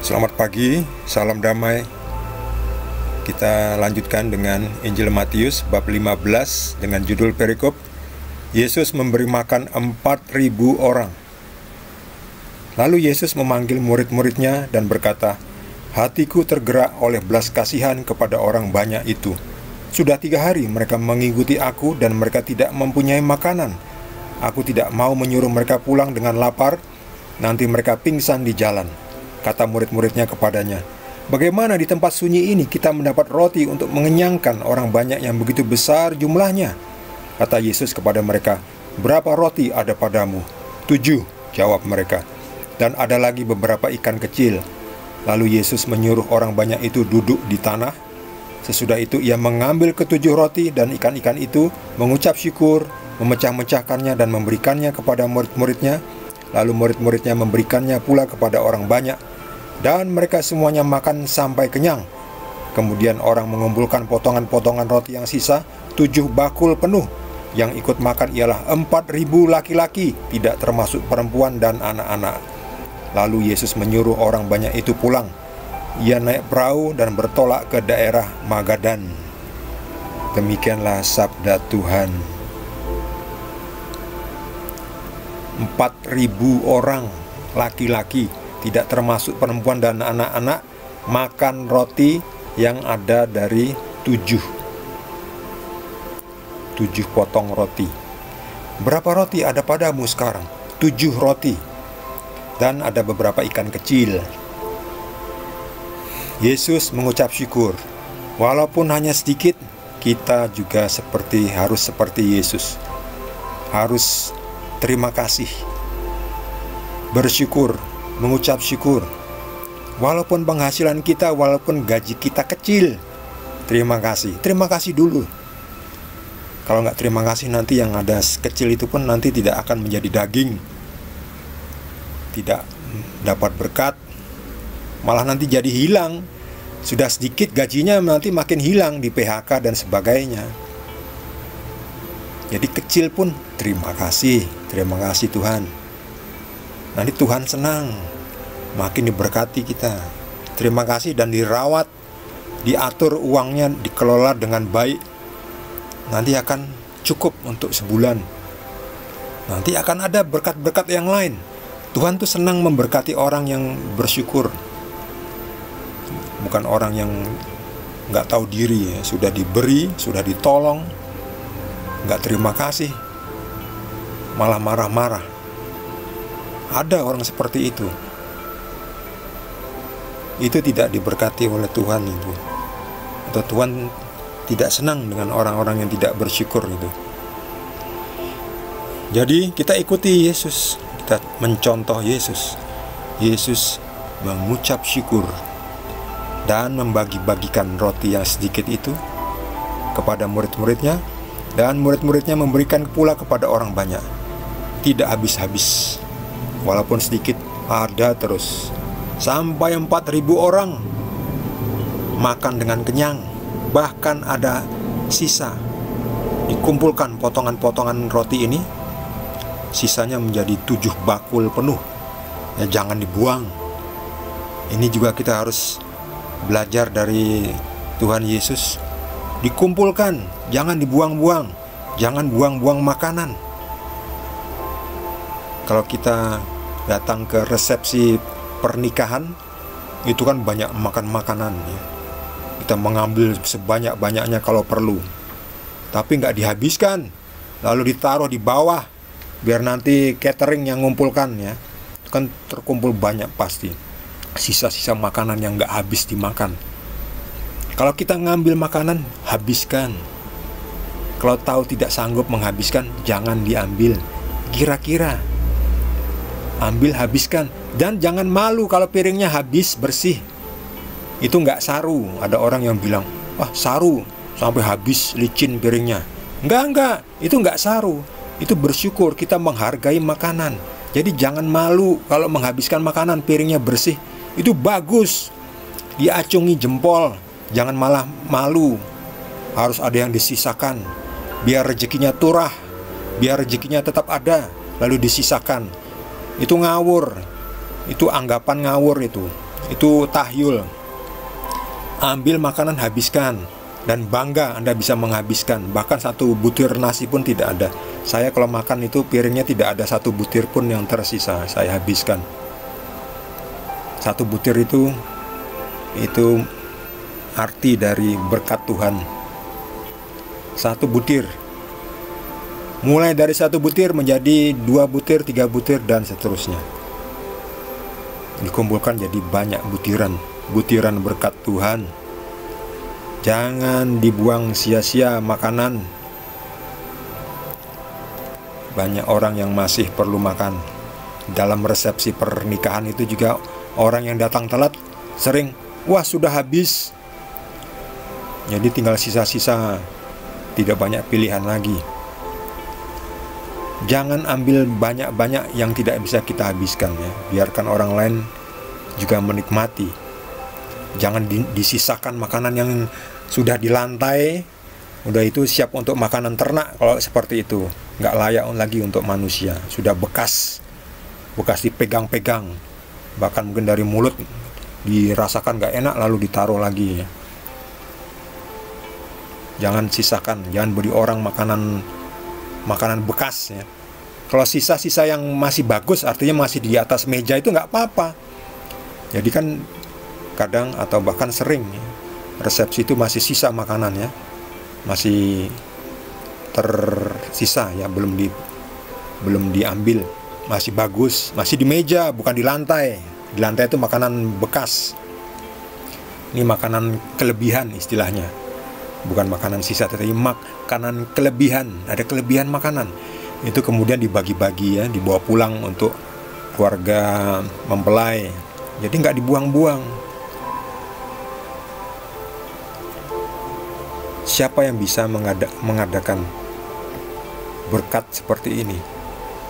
Selamat pagi, salam damai. Kita lanjutkan dengan Injil Matius bab 15 dengan judul perikop Yesus memberi makan 4.000 orang. Lalu Yesus memanggil murid-muridnya dan berkata, "Hatiku tergerak oleh belas kasihan kepada orang banyak itu. Sudah 3 hari mereka mengikuti aku dan mereka tidak mempunyai makanan. Aku tidak mau menyuruh mereka pulang dengan lapar, nanti mereka pingsan di jalan." Kata murid-muridnya kepadanya, "Bagaimana di tempat sunyi ini kita mendapat roti untuk mengenyangkan orang banyak yang begitu besar jumlahnya?" Kata Yesus kepada mereka, "Berapa roti ada padamu?" 7, jawab mereka. "Dan ada lagi beberapa ikan kecil." Lalu Yesus menyuruh orang banyak itu duduk di tanah. Sesudah itu ia mengambil ke-7 roti dan ikan-ikan itu, mengucap syukur, memecah-mecahkannya dan memberikannya kepada murid-muridnya. Lalu murid-muridnya memberikannya pula kepada orang banyak, dan mereka semuanya makan sampai kenyang. Kemudian orang mengumpulkan potongan-potongan roti yang sisa, 7 bakul penuh. Yang ikut makan ialah 4.000 laki-laki, tidak termasuk perempuan dan anak-anak. Lalu Yesus menyuruh orang banyak itu pulang. Ia naik perahu dan bertolak ke daerah Magadan. Demikianlah sabda Tuhan. 4.000 orang laki-laki, tidak termasuk perempuan dan anak-anak, makan roti yang ada dari 7 potong roti. Berapa roti ada padamu sekarang? 7 roti. Dan ada beberapa ikan kecil. Yesus mengucap syukur. Walaupun hanya sedikit, kita juga harus seperti Yesus. Harus terima kasih, bersyukur, mengucap syukur. Walaupun penghasilan kita, walaupun gaji kita kecil, terima kasih. Terima kasih dulu. Kalau nggak terima kasih, nanti yang ada kecil itu pun nanti tidak akan menjadi daging, tidak dapat berkat, malah nanti jadi hilang. Sudah sedikit gajinya nanti makin hilang di PHK dan sebagainya. Jadi kecil pun terima kasih Tuhan. Nanti Tuhan senang, makin diberkati kita. Terima kasih dan dirawat, diatur uangnya, dikelola dengan baik. Nanti akan cukup untuk sebulan. Nanti akan ada berkat-berkat yang lain. Tuhan tuh senang memberkati orang yang bersyukur, bukan orang yang nggak tahu diri. Sudah diberi, sudah ditolong, nggak terima kasih, malah marah-marah. Ada orang seperti itu. Itu tidak diberkati oleh Tuhan itu. Atau Tuhan tidak senang dengan orang-orang yang tidak bersyukur itu. Jadi kita ikuti Yesus, kita mencontoh Yesus. Yesus mengucap syukur dan membagi-bagikan roti yang sedikit itu kepada murid-muridnya, dan murid-muridnya memberikan pula kepada orang banyak. Tidak habis-habis, walaupun sedikit, ada terus. Sampai 4.000 orang makan dengan kenyang. Bahkan ada sisa. Dikumpulkan potongan-potongan roti ini, sisanya menjadi 7 bakul penuh. Ya, jangan dibuang. Ini juga kita harus belajar dari Tuhan Yesus. Dikumpulkan, jangan dibuang-buang. Jangan buang-buang makanan. Kalau kita datang ke resepsi pernikahan, itu kan banyak makan makanan ya. Kita mengambil sebanyak-banyaknya kalau perlu, tapi nggak dihabiskan, lalu ditaruh di bawah biar nanti catering yang ngumpulkan ya. Itu kan terkumpul banyak pasti sisa-sisa makanan yang nggak habis dimakan. Kalau kita ngambil makanan, habiskan. Kalau tahu tidak sanggup menghabiskan, jangan diambil. Kira-kira ambil, habiskan. Dan jangan malu kalau piringnya habis, bersih. Itu nggak saru. Ada orang yang bilang, "Wah, saru, sampai habis, licin piringnya." Enggak, itu nggak saru. Itu bersyukur, kita menghargai makanan. Jadi jangan malu kalau menghabiskan makanan, piringnya bersih. Itu bagus, diacungi jempol. Jangan malah malu. Harus ada yang disisakan, biar rezekinya turah, biar rezekinya tetap ada, lalu disisakan. Itu ngawur. Itu anggapan ngawur itu. Itu tahyul. Ambil makanan, habiskan. Dan bangga Anda bisa menghabiskan. Bahkan satu butir nasi pun tidak ada. Saya kalau makan itu piringnya tidak ada satu butir pun yang tersisa. Saya habiskan. Satu butir itu arti dari berkat Tuhan. Satu butir. Mulai dari satu butir menjadi 2 butir, 3 butir, dan seterusnya. Dikumpulkan jadi banyak butiran. Butiran berkat Tuhan. Jangan dibuang sia-sia makanan. Banyak orang yang masih perlu makan. Dalam resepsi pernikahan itu juga orang yang datang telat sering, wah sudah habis. Jadi tinggal sisa-sisa. Tidak banyak pilihan lagi. Jangan ambil banyak-banyak yang tidak bisa kita habiskan ya. Biarkan orang lain juga menikmati. Jangan disisakan makanan yang sudah di lantai. Udah itu siap untuk makanan ternak. Kalau seperti itu nggak layak lagi untuk manusia. Sudah bekas dipegang-pegang. Bahkan mungkin dari mulut dirasakan nggak enak lalu ditaruh lagi ya. Jangan sisakan. Jangan beri orang makanan bekas ya. Kalau sisa-sisa yang masih bagus, artinya masih di atas meja, itu nggak apa-apa. Jadi kan kadang atau bahkan sering ya, resepsi itu masih sisa makanan ya, masih tersisa ya, belum diambil, masih bagus, masih di meja, bukan di lantai. Di lantai itu makanan bekas. Ini makanan kelebihan istilahnya. Bukan makanan sisa, tetapi makanan kelebihan. Ada kelebihan makanan. Itu kemudian dibagi-bagi ya, dibawa pulang untuk keluarga mempelai. Jadi nggak dibuang-buang. Siapa yang bisa mengadakan berkat seperti ini?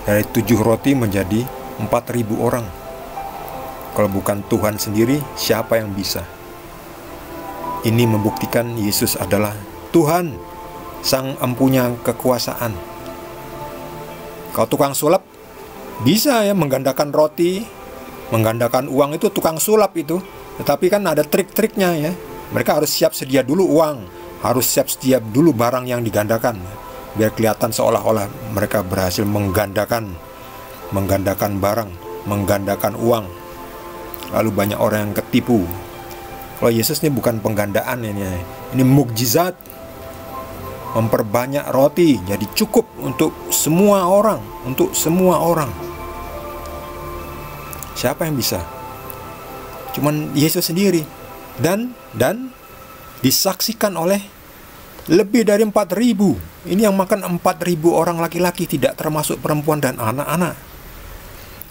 Dari 7 roti menjadi 4.000 orang. Kalau bukan Tuhan sendiri, siapa yang bisa? Ini membuktikan Yesus adalah Tuhan, Sang Empunya kekuasaan. Kalau tukang sulap bisa ya menggandakan roti, menggandakan uang, itu tukang sulap itu. Tetapi kan ada trik-triknya ya. Mereka harus siap sedia dulu uang, harus siap sedia dulu barang yang digandakan, biar kelihatan seolah-olah mereka berhasil menggandakan barang, menggandakan uang. Lalu banyak orang yang ketipu. Kalau Yesus ini bukan penggandaan ini mukjizat. Memperbanyak roti jadi cukup untuk semua orang, Siapa yang bisa? Cuman Yesus sendiri. Dan disaksikan oleh lebih dari 4.000. Ini yang makan 4.000 orang laki-laki, tidak termasuk perempuan dan anak-anak.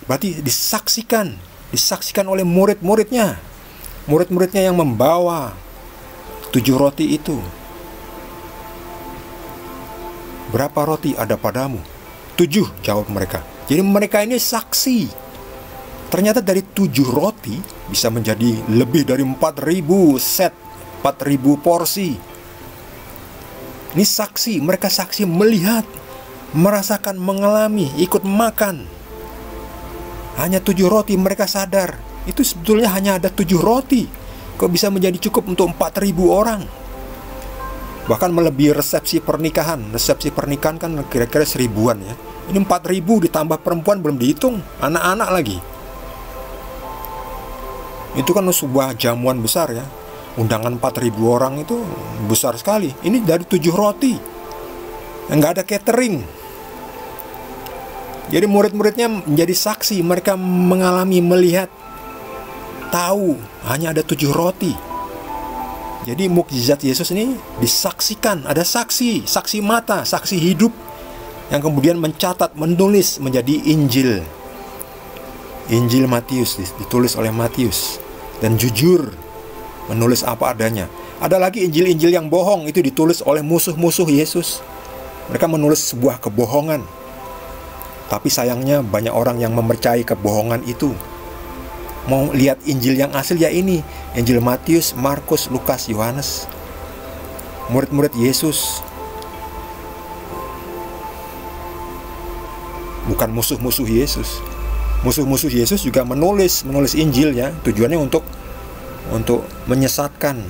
Berarti disaksikan oleh murid-muridnya yang membawa 7 roti itu. Berapa roti ada padamu? 7, jawab mereka. Jadi mereka ini saksi. Ternyata dari 7 roti bisa menjadi lebih dari 4.000 set, 4.000 porsi. Ini saksi, mereka saksi melihat, merasakan, mengalami, ikut makan. Hanya 7 roti, mereka sadar. Itu sebetulnya hanya ada 7 roti. Kok bisa menjadi cukup untuk 4.000 orang? Bahkan melebihi resepsi pernikahan. Resepsi pernikahan kan kira-kira 1000-an ya. Ini 4.000 ditambah perempuan belum dihitung, anak-anak lagi. Itu kan sebuah jamuan besar ya. Undangan 4.000 orang itu besar sekali. Ini dari 7 roti. Nggak ada catering. Jadi murid-muridnya menjadi saksi. Mereka mengalami, melihat, tahu hanya ada 7 roti. Jadi mukjizat Yesus ini disaksikan. Ada saksi mata, saksi hidup, yang kemudian mencatat, menulis menjadi Injil. Injil Matius, ditulis oleh Matius. Dan jujur, menulis apa adanya. Ada lagi Injil-Injil yang bohong, itu ditulis oleh musuh-musuh Yesus. Mereka menulis sebuah kebohongan. Tapi sayangnya banyak orang yang mempercayai kebohongan itu. Mau lihat Injil yang asli ya ini, Injil Matius, Markus, Lukas, Yohanes. Murid-murid Yesus, bukan musuh-musuh Yesus. musuh-musuh Yesus juga menulis Injilnya, tujuannya untuk menyesatkan.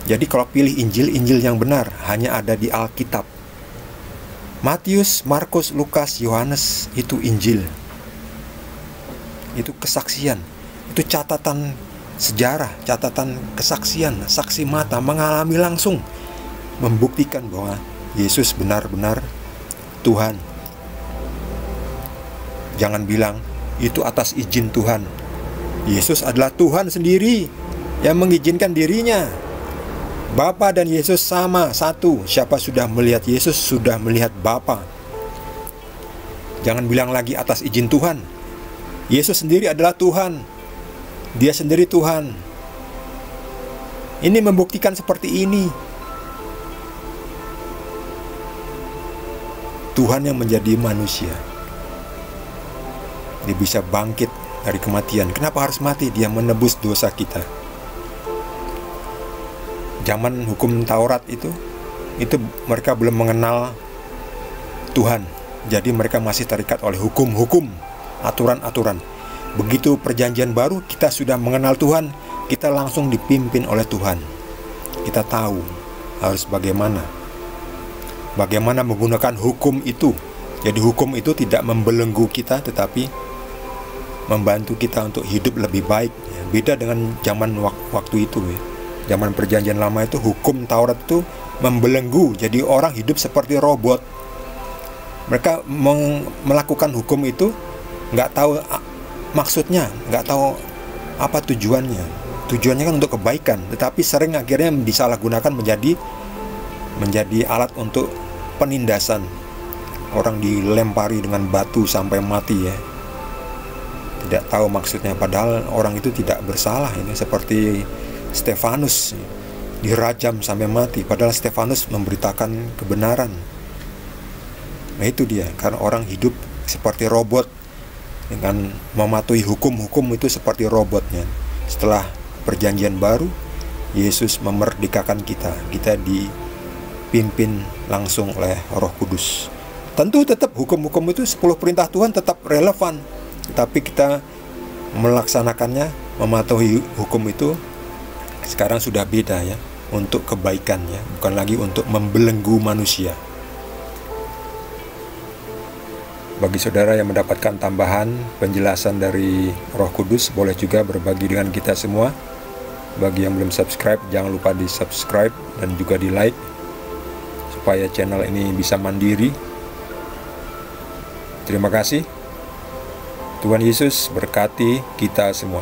Jadi kalau pilih Injil yang benar hanya ada di Alkitab. Matius, Markus, Lukas, Yohanes itu Injil. Itu kesaksian, itu catatan sejarah, catatan kesaksian, saksi mata mengalami langsung, membuktikan bahwa Yesus benar-benar Tuhan. Jangan bilang itu atas izin Tuhan. Yesus adalah Tuhan sendiri yang mengizinkan dirinya. Bapa dan Yesus sama, satu. Siapa sudah melihat Yesus sudah melihat Bapa. Jangan bilang lagi atas izin Tuhan. Yesus sendiri adalah Tuhan. Dia sendiri Tuhan. Ini membuktikan seperti ini. Tuhan yang menjadi manusia. Dia bisa bangkit dari kematian. Kenapa harus mati? Dia menebus dosa kita. Zaman hukum Taurat itu mereka belum mengenal Tuhan. Jadi mereka masih terikat oleh hukum-hukum, aturan-aturan. Begitu perjanjian baru, kita sudah mengenal Tuhan, kita langsung dipimpin oleh Tuhan. Kita tahu harus bagaimana menggunakan hukum itu. Jadi hukum itu tidak membelenggu kita, tetapi membantu kita untuk hidup lebih baik. Beda dengan zaman waktu itu. Zaman perjanjian lama itu hukum Taurat itu membelenggu. Jadi orang hidup seperti robot. Mereka melakukan hukum itu nggak tahu maksudnya, nggak tahu apa tujuannya. Tujuannya kan untuk kebaikan, tetapi sering akhirnya disalahgunakan menjadi alat untuk penindasan. Orang dilempari dengan batu sampai mati ya. Tidak tahu maksudnya, padahal orang itu tidak bersalah. Ini seperti Stefanus dirajam sampai mati, padahal Stefanus memberitakan kebenaran. Nah itu dia, karena orang hidup seperti robot dengan mematuhi hukum-hukum itu seperti robotnya. Setelah perjanjian baru, Yesus memerdekakan kita dipimpin langsung oleh Roh Kudus. Tentu tetap hukum-hukum itu 10 perintah Tuhan tetap relevan, tapi kita melaksanakannya, mematuhi hukum itu sekarang sudah beda ya, untuk kebaikannya, bukan lagi untuk membelenggu manusia. Bagi saudara yang mendapatkan tambahan penjelasan dari Roh Kudus, boleh juga berbagi dengan kita semua. Bagi yang belum subscribe, jangan lupa di subscribe dan juga di like, supaya channel ini bisa mandiri. Terima kasih. Tuhan Yesus berkati kita semua.